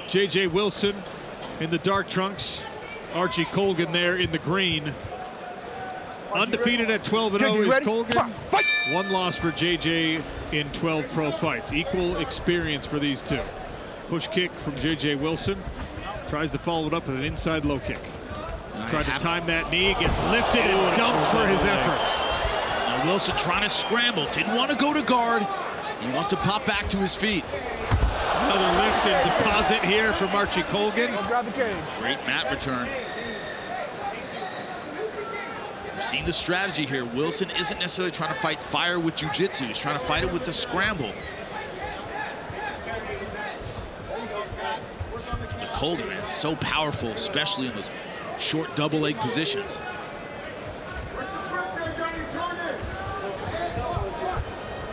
J.J. Wilson in the dark trunks. Archie Colgan there in the green. Undefeated at 12-0 is Colgan. One loss for J.J. in 12 pro fights. Equal experience for these two. Push kick from J.J. Wilson. Tries to follow it up with an inside low kick. Tried to time that knee, gets lifted and dumped for his efforts. Now Wilson trying to scramble, didn't want to go to guard. He wants to pop back to his feet. Another lift and deposit here from Archie Colgan. Grab the cage. Great mat return. We've seen the strategy here. Wilson isn't necessarily trying to fight fire with jiu-jitsu. He's trying to fight it with the scramble. But Colgan, man, is so powerful, especially in those short double leg positions.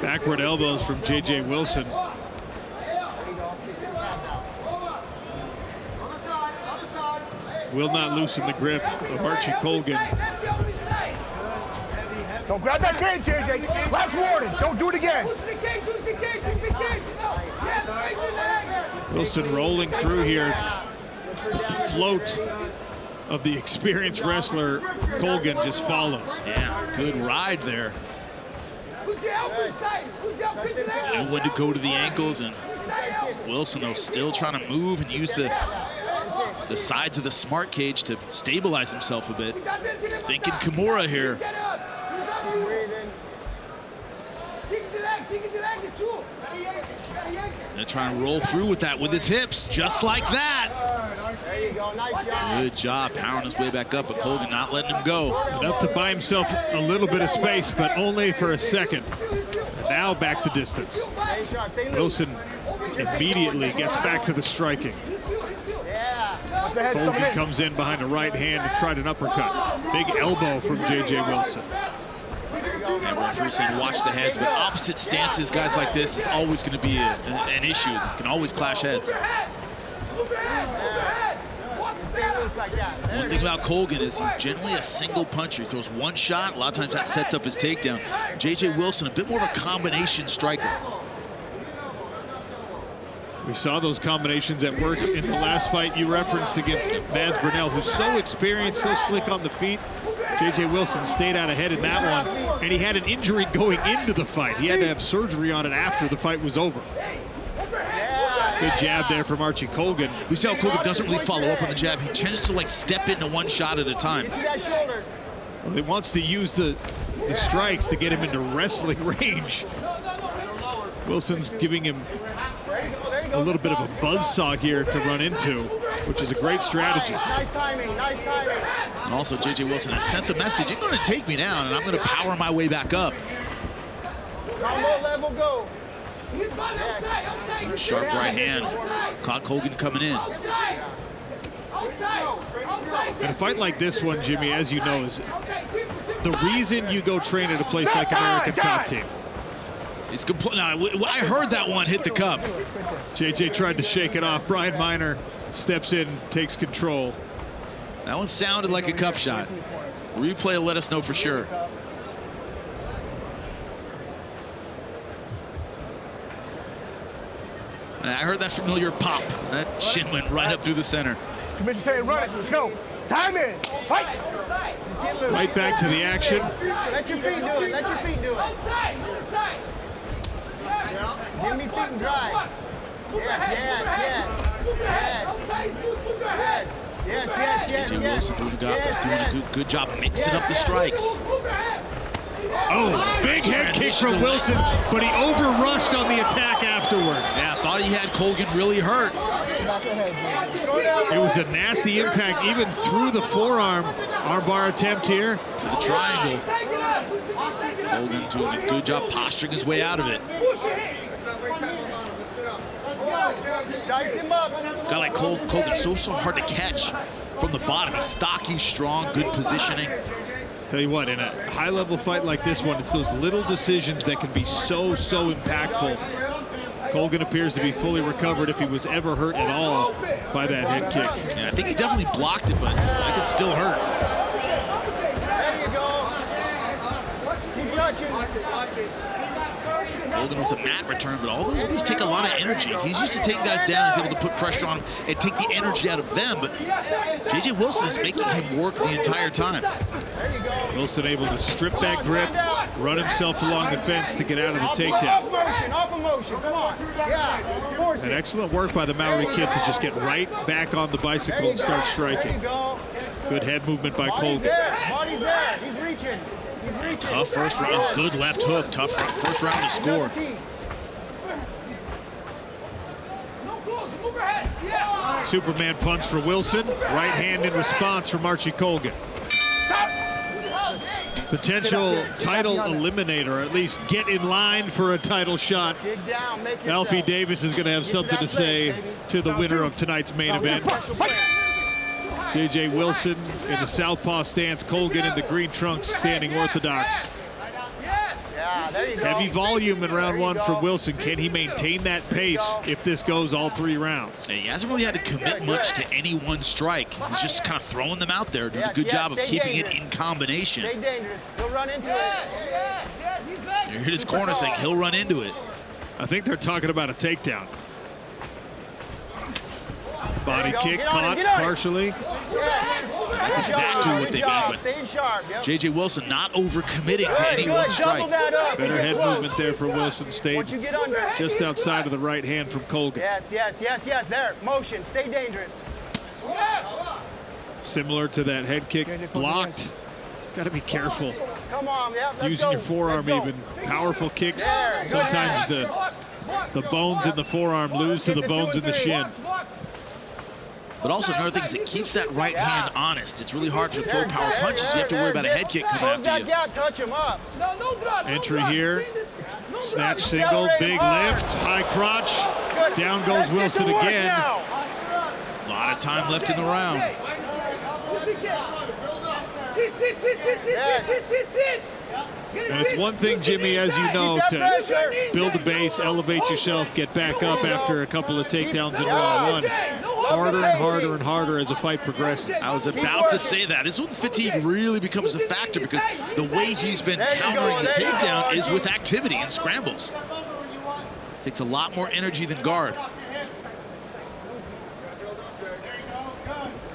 Backward elbows from J.J. Wilson. Will not loosen the grip of Archie Colgan. Don't grab that cage, JJ. Last warning. Don't do it again. Wilson rolling through here. The float of the experienced wrestler Colgan just follows. Yeah, good ride there. Knew when to go to the ankles, and Wilson, though, still trying to move and use the sides of the smart cage to stabilize himself a bit. Thinking Kimura here. Gonna try and roll through with that with his hips, just like that. There you go, nice job. Good job powering his way back up, but Colgan not letting him go. Enough to buy himself a little bit of space, but only for a second. Now back to distance. Wilson immediately gets back to the striking. Colgan comes in behind the right hand and tried an uppercut. Big elbow from J.J. Wilson. And referees saying watch the heads, but opposite stances, guys like this, it's always going to be an issue. Can always clash heads. One thing about Colgan is he's generally a single puncher. He throws one shot. A lot of times that sets up his takedown. J.J. Wilson, a bit more of a combination striker. We saw those combinations at work in the last fight you referenced against Mads Burnell, who's so experienced, so slick on the feet. J.J. Wilson stayed out ahead in that one, and he had an injury going into the fight. He had to have surgery on it after the fight was over. Good jab there from Archie Colgan. We see how Colgan doesn't really follow up on the jab. He tends to like step into one shot at a time. Well, he wants to use the strikes to get him into wrestling range. Wilson's giving him a little bit of a buzzsaw here to run into, which is a great strategy. Nice timing, nice timing. And also J.J. Wilson has sent the message, you're going to take me down and I'm going to power my way back up. Combo level, go. Sharp right hand. Caught Colgan coming in. In a fight like this one, Jimmy, as you know, is the reason you go train at a place like American Top Team. It's complete. No, I heard that one hit the cup. JJ tried to shake it off. Brian Miner steps in, takes control. That one sounded like a cup shot. Replay will let us know for sure. I heard that familiar pop. That shin went right up through the center. Commissioner saying run it. Let's go. Time it. Fight. Right back to the action. Let your feet do it. Let your feet do it. Give me feet and drive. Yes. J.J. Wilson doing a good job mixing up the strikes. Oh, big head kick from Wilson, but he overrushed on the attack afterward. Yeah, thought he had Colgan really hurt. It was a nasty impact, even through the forearm. Armbar attempt here. To the triangle. Colgan doing a good job posturing his way out of it. A guy like Colgan, so hard to catch from the bottom. He's stocky, strong, good positioning. Tell you what, in a high-level fight like this one, it's those little decisions that can be so impactful. Colgan appears to be fully recovered if he was ever hurt at all by that head kick. Yeah, I think he definitely blocked it, but that could still hurt. There you go. Keep touching. Colgan with the mat return, but all those moves take a lot of energy. He's used to taking guys down. He's able to put pressure on them and take the energy out of them, but J.J. Wilson is making him work the entire time. Wilson able to strip that grip, run himself along the fence to get out of the takedown. Off motion, come on. Yeah, force it. And excellent work by the Maori kid to just get right back on the bicycle and start striking. Good head movement by Colgan. Body's there. He's reaching. Tough first round. Good left hook. Tough first round to score. Superman punch for Wilson. Right hand in response from Archie Colgan. Potential title eliminator, or at least get in line for a title shot. Alfie Davis is going to have something to say to the winner of tonight's main event. J.J. Wilson in the southpaw stance, Colgan in the green trunks standing orthodox. Heavy volume in round one for Wilson. Can he maintain that pace if this goes all 3 rounds? He hasn't really had to commit much to any one strike. He's just kind of throwing them out there, doing a good job of keeping it in combination. Stay dangerous. He'll run into it. You hear his corner saying he'll run into it. I think they're talking about a takedown. Body kick caught partially. That's exactly what they mean, but J.J. Wilson not overcommitting to any one strike. Better head movement there for Wilson. Stayed just outside of the right hand from Colgan. Yes. There. Motion. Stay dangerous. Similar to that head kick, blocked. Got to be careful. Come on, using your forearm even. Powerful kicks. Sometimes the bones in the forearm lose to the bones in the shin. But also another thing is it keeps that right hand honest. It's really hard to throw power punches. You have to worry about a head kick coming after you. Touch him up. Entry here. Snatch single, big lift, high crotch. Down goes Wilson again. A lot of time left in the round. And it's one thing, Jimmy, as you know, to build a base, elevate yourself, get back up after a couple of takedowns in round one. Harder and harder and harder as the fight progresses. I was about to say that. This is when fatigue really becomes a factor, because the way he's been countering the takedown is with activity and scrambles. Takes a lot more energy than guard.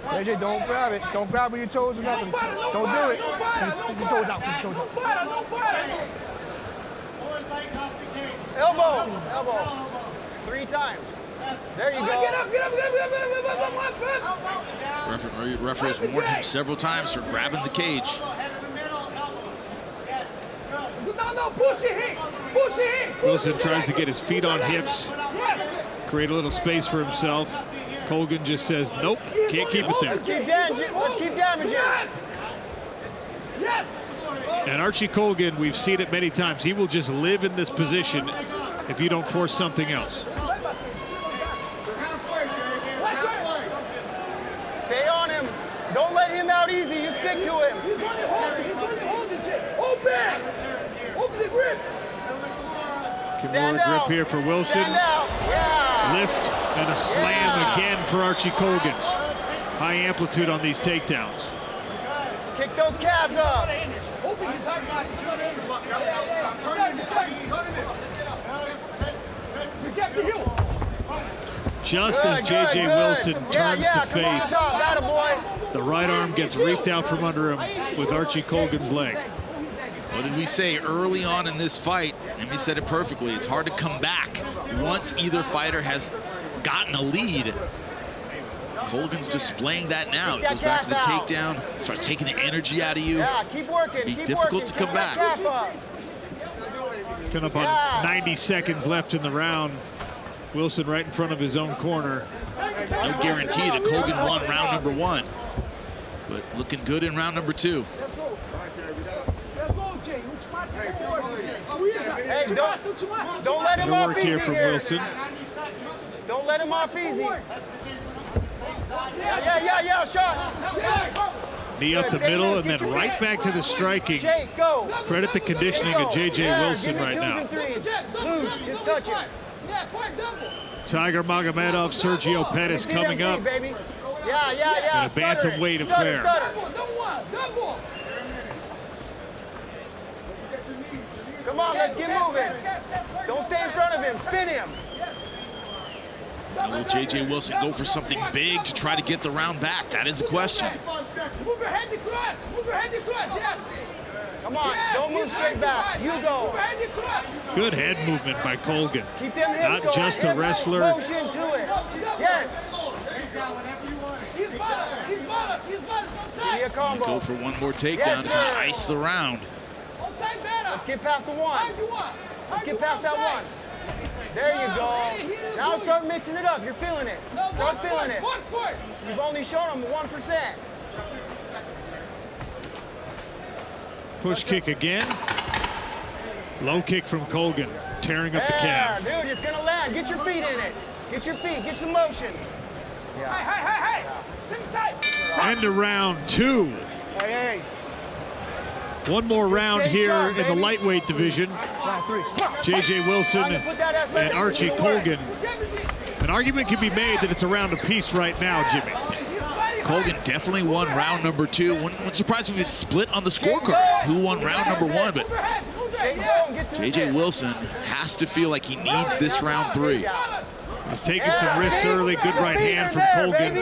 JJ, don't grab it. Don't grab with your toes or nothing. Don't do it. Put your toes out. Put your toes out. Elbow. 3 times. There you go. Get up. Referee has warned him several times for grabbing the cage. Wilson tries to get his feet on hips, create a little space for himself. Colgan just says, nope, can't keep it there. Let's keep damaging. And Archie Colgan, we've seen it many times. He will just live in this position if you don't force something else. Stay on him. Don't let him out easy. You stick to him. He's only holding, Jay. Open the grip. Kimura grip here for Wilson. Lift and a slam again for Archie Colgan. High amplitude on these takedowns. Kick those calves up. Just as J.J. Wilson turns to face, the right arm gets reaped out from under him with Archie Colgan's leg. What did we say early on in this fight? And we said it perfectly. It's hard to come back once either fighter has gotten a lead. Colgan's displaying that now. It goes back to the takedown, start taking the energy out of you. Yeah, keep working. Be difficult to come back. Coming up on 90 seconds left in the round. Wilson right in front of his own corner. No guarantee that Colgan won round number 1, but looking good in round number 2. Hey, don't let him off easy here from Wilson. Don't let him off easy. Yeah, shot. Knee up the middle and then right back to the striking. Credit the conditioning of J.J. Wilson right now. Loose, just touch it. Tiger Magomedov, Sergio Pettis coming up. Yeah. And a bantamweight affair. Come on, let's get moving. Don't stay in front of him. Spin him. Will J.J. Wilson go for something big to try to get the round back? That is the question. Move your head across. Move your head across. Yes. Come on, Yes, don't move straight back. You go. Move your head across. Good head movement by Colgan. Keep them hips Not going. just a wrestler. Motion to it. Yes. He's balance. He's balance. He's balance. Give me a Outside. combo. Go for one more takedown Yes, to kind of sir. ice the round. Outside better. Let's get past the one. How you want? Let's get past that one. There you go. Now start mixing it up. You're feeling it. No, Start feeling it. Watch for it. You've only shown them 1%. Push kick again. Low kick from Colgan, tearing up the calf. Yeah, dude, it's gonna land. Get your feet in it. Get your feet. Get some motion. Hey. Same side. And to round 2. Hey. One more round stay here sharp, in the baby. lightweight division. Round 3. J.J. Wilson Time to put that athletic and Archie position away. Colgan. An argument can be made that it's a round apiece right now, Jimmy. Colgan definitely won round number 2. Wouldn't surprise me if it's split on the scorecards. Who won round number 1? But Stay going. Get to J.J. Wilson has to feel like he needs this round 3. He's taking some risks early. Good right hand from Colgan.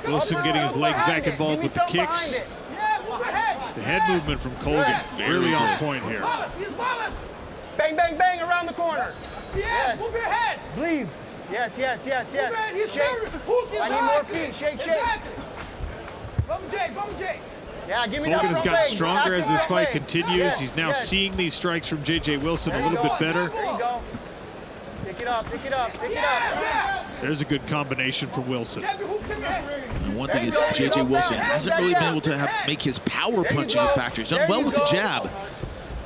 Wilson getting his legs back involved with the kicks. The head movement from Colgan really on point here. Bang, bang, bang around the corner. Yes, move your head. Believe. Yes. Move your head. He's Shake. very hook is I need high. more feet. Shake. Exactly. Bum J. Yeah, give me Colgan that has front gotten leg. stronger as Ask him this that fight leg. continues. Yes, He's now yes. seeing these strikes from J.J. Wilson a There you little bit go. better. There you go. Pick it up. Yeah. There's a good combination from Wilson. Have your hooks in your head. And one thing is J.J. Wilson hasn't really been able to make his power punching a factor. He's done well with the jab.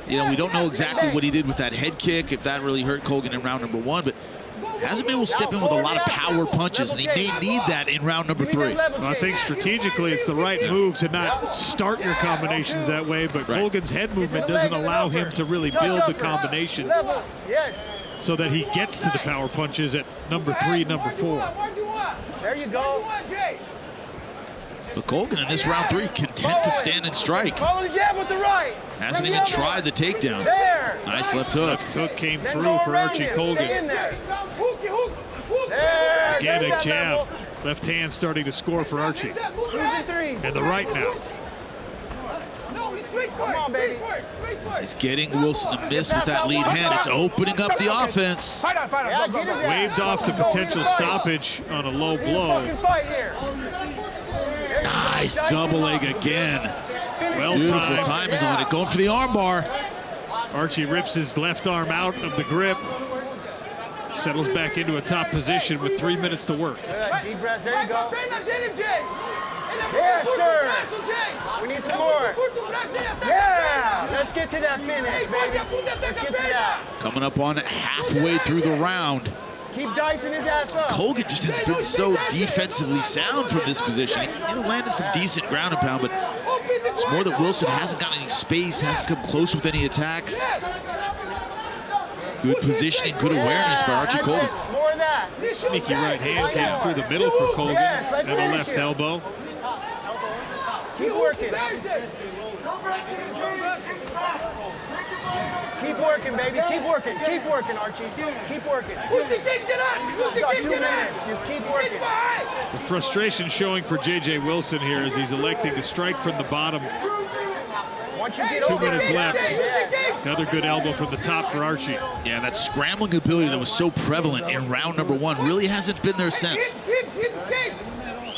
You know, we don't know exactly what he did with that head kick, if that really hurt Colgan in round number 1, but hasn't been able to step in with a lot of power punches, and he may need that in round number 3. Well, I think strategically it's the right move to not start your combinations that way, but Colgan's head movement doesn't allow him to really build the combinations Yes. so that he gets to the power punches at number 3, number 4. What do you want? There you What do you go. want, Jay? But Colgan in this round 3 content to stand and strike. Follow the jab with the right. Hasn't Bring even the other tried the takedown. There. Nice left hook. Left hook came Then through go for around Archie him. Stay Colgan. in there. Hooks. There. Again, There's a that jab. level. Left hand starting to score for Archie. Cruising 3. And the right now. No, he's straight first. on, baby. Straight first. He's getting Wilson to miss with that lead hand. It's opening up the offense. Fight on. Yeah, Go, get go, his go. Waved off the potential stoppage on a low Fucking blow. fight here. Nice double leg again. Well Beautiful timed. timing on it. Going for the armbar. Archie rips his left arm out of the grip. Settles back into a top position with 3 minutes to work. Good. Deep breaths. There you go. Yes, Yes, sir. We need some more. Yeah. Let's get to that finish, baby. Let's get to that. Coming up on halfway through the round. Keep dicing his ass up. Colgan just has been so defensively sound from this position. He landed some decent ground and pound, but it's more that Wilson hasn't got any space, hasn't come close with any attacks. Good positioning, good awareness by Archie That's Colgan. it. More of that. Sneaky right hand came through the middle for Colgan and a left elbow. Keep working. Keep working, baby. Keep working. Keep working, Archie. Keep working. You got 2 minutes. Just keep working. The frustration showing for J.J. Wilson here as he's electing to strike from the bottom. Once you get 2 over minutes it, left. yeah. Another good elbow from the top for Archie. Yeah, that scrambling ability that was so prevalent in round number 1 really hasn't been there since.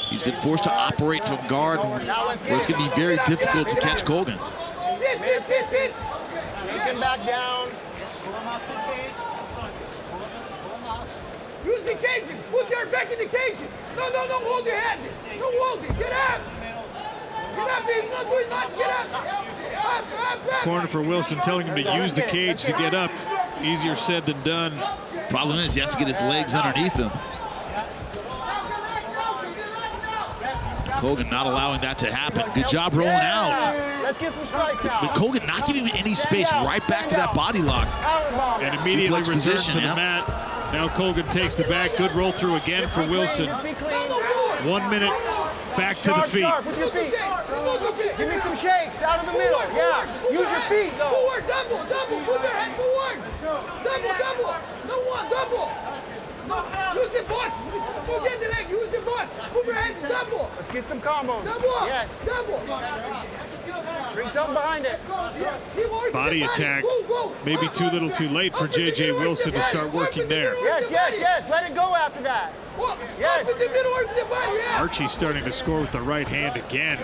He's been forced to operate from guard, where it's going to be very difficult to catch Colgan. Sit. Take him back down. Use the cages. Put your back in the cages. No, hold your head. Don't hold it. Get up. Get up, he's not doing nothing. Get up. Corner for Wilson telling him to use the cage to get up. Easier said than done. Problem is he has to get his legs underneath him. Colgan not allowing that to happen. Good job rolling out. Let's get some strikes now. But Colgan not giving him any space, right back to that body lock. And immediately Suplex returns position, to the yeah. mat. Now Colgan takes the back. Good roll through again for Wilson. Just be clean. 1 minute Back to the feet. Sharp, with your feet. Give me some shakes out of the middle. Yeah, use your feet, though. Forward, double, put your head forward. Double. No one, double. No, use the box. Forget the leg, use the box. Move your hands, double. Let's get some combos. Double. Yes. Double. Bring something behind it. Body attack. Maybe too little too late for J.J. Wilson to start working there. Yes. Let it go after that. Yes. Archie starting to score with the right hand again.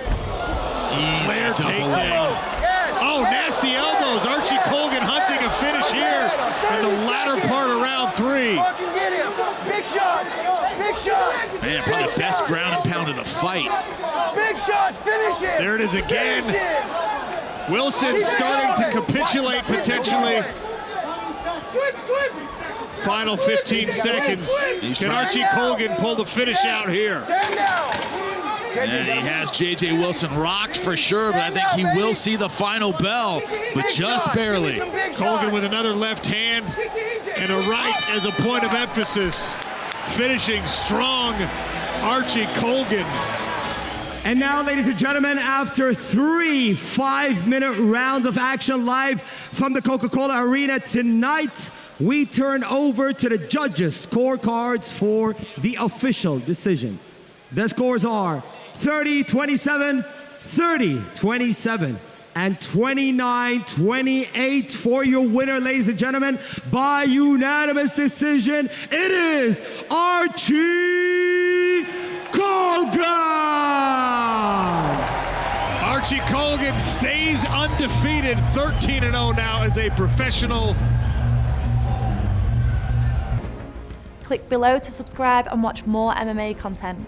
Easy Flare double leg. takedown. Yes. Oh, nasty elbows. Archie Colgan hunting a finish here in the latter part of round 3. Fucking get him. Big shots. Man, probably the best ground and pound in the fight. Big shots. Finish it. There it is again. Wilson starting to capitulate potentially. Final 15 seconds. Can Archie Colgan pull the finish out here? Stand down. And he has J.J. Wilson rocked for sure, but I think he will see the final bell, but just barely. Colgan with another left hand and a right as a point of emphasis. Finishing strong, Archie Colgan. And now, ladies and gentlemen, after 3 5-minute rounds of action live from the Coca-Cola Arena tonight, we turn over to the judges' scorecards for the official decision. The scores are 30-27, 30-27, and 29-28 for your winner, ladies and gentlemen. By unanimous decision, it is Archie Colgan! Archie Colgan stays undefeated, 13-0 now as a professional. Click below to subscribe and watch more MMA content.